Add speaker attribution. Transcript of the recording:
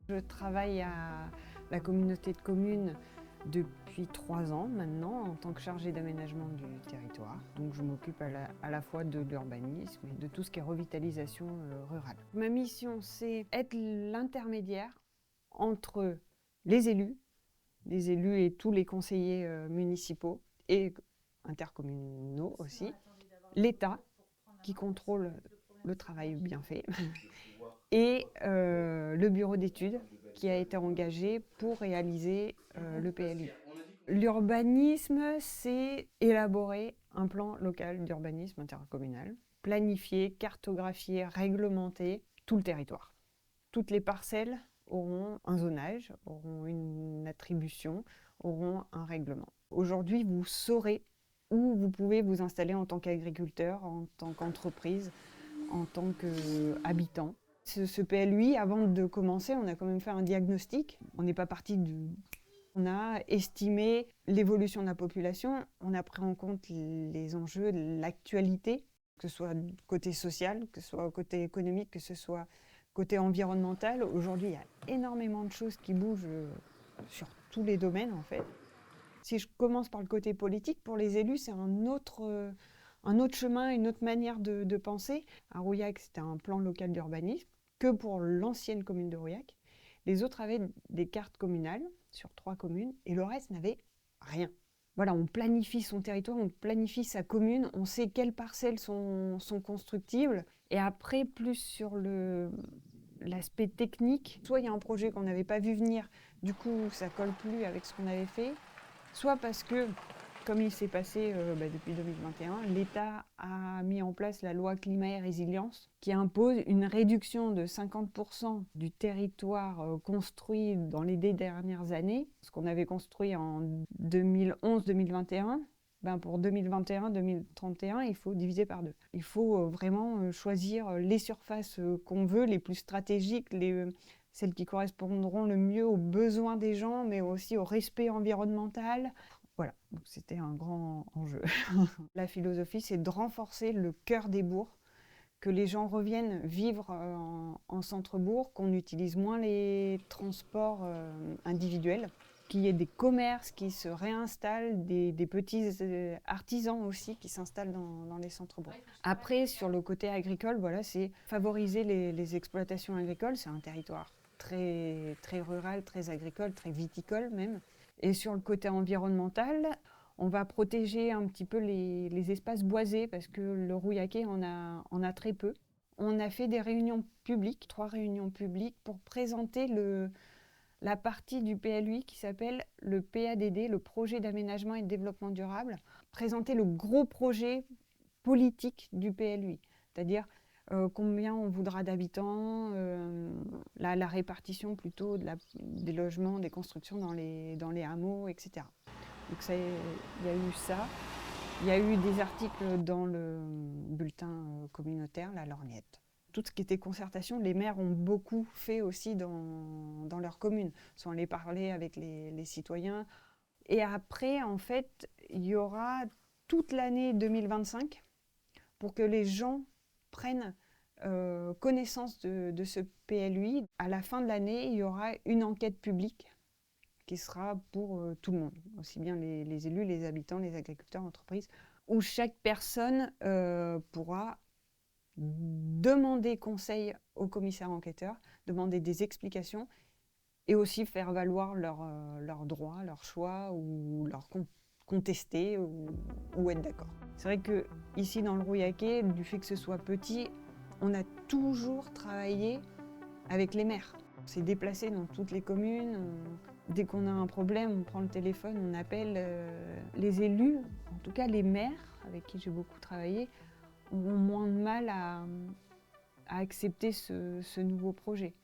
Speaker 1: Je travaille à la communauté de communes depuis 3 ans maintenant en tant que chargée d'aménagement du territoire. Donc je m'occupe à la fois de l'urbanisme et de tout ce qui est revitalisation rurale. Ma mission, c'est être l'intermédiaire entre les élus et tous les conseillers municipaux et intercommunaux aussi, l'État qui contrôle le travail bien fait et le bureau d'études qui a été engagé pour réaliser le PLU. L'urbanisme, c'est élaborer un plan local d'urbanisme intercommunal, planifier, cartographier, réglementer tout le territoire. Toutes les parcelles auront un zonage, auront une attribution, auront un règlement. Aujourd'hui, vous saurez où vous pouvez vous installer en tant qu'agriculteur, en tant qu'entreprise, en tant qu'habitant. Ce PLUI, avant de commencer, on a quand même fait un diagnostic. On n'est pas parti du... On a estimé l'évolution de la population, on a pris en compte les enjeux, l'actualité, que ce soit côté social, que ce soit côté économique, que ce soit côté environnemental. Aujourd'hui, il y a énormément de choses qui bougent sur tous les domaines, en fait. Si je commence par le côté politique, pour les élus, c'est un autre chemin, une autre manière de penser. À Rouillac, c'était un plan local d'urbanisme, que pour l'ancienne commune de Rouillac. Les autres avaient des cartes communales sur 3 communes, et le reste n'avait rien. Voilà, on planifie son territoire, on planifie sa commune, on sait quelles parcelles sont constructibles, et après, plus sur l'aspect technique, soit il y a un projet qu'on n'avait pas vu venir, du coup ça colle plus avec ce qu'on avait fait, soit parce que, comme il s'est passé depuis 2021, l'État a mis en place la loi climat et résilience qui impose une réduction de 50% du territoire construit dans les 10 dernières années. Ce qu'on avait construit en 2011-2021, pour 2021-2031, il faut diviser par 2. Il faut vraiment choisir les surfaces qu'on veut, les plus stratégiques, celles qui correspondront le mieux aux besoins des gens, mais aussi au respect environnemental. Voilà, donc c'était un grand enjeu. La philosophie, c'est de renforcer le cœur des bourgs, que les gens reviennent vivre en centre-bourg, qu'on utilise moins les transports individuels, qu'il y ait des commerces qui se réinstallent, des petits artisans aussi qui s'installent dans les centres-bourgs. Après, sur le côté agricole, voilà, c'est favoriser les exploitations agricoles. C'est un territoire très, très rural, très agricole, très viticole même. Et sur le côté environnemental, on va protéger un petit peu les espaces boisés parce que le Rouillaquais en a très peu. On a fait des réunions publiques, 3 réunions publiques pour présenter la partie du PLUI qui s'appelle le PADD, le projet d'aménagement et de développement durable, présenter le gros projet politique du PLUI, c'est-à-dire combien on voudra d'habitants, la répartition plutôt des logements, des constructions dans les hameaux, etc. Donc il y a eu ça. Il y a eu des articles dans le bulletin communautaire, la lorgnette. Tout ce qui était concertation, les maires ont beaucoup fait aussi dans leur commune, sans aller parler avec les citoyens. Et après, en fait, il y aura toute l'année 2025 pour que les gens prennent connaissance de ce PLUI. À la fin de l'année, il y aura une enquête publique qui sera pour tout le monde, aussi bien les élus, les habitants, les agriculteurs, entreprises, où chaque personne pourra demander conseil au commissaire enquêteur, demander des explications et aussi faire valoir leurs droits, leurs choix ou leur contester ou être d'accord. C'est vrai que ici dans le Rouillaquais, du fait que ce soit petit, on a toujours travaillé avec les maires. On s'est déplacé dans toutes les communes. Dès qu'on a un problème, on prend le téléphone, on appelle les élus, en tout cas les maires avec qui j'ai beaucoup travaillé, ont moins de mal à accepter ce nouveau projet.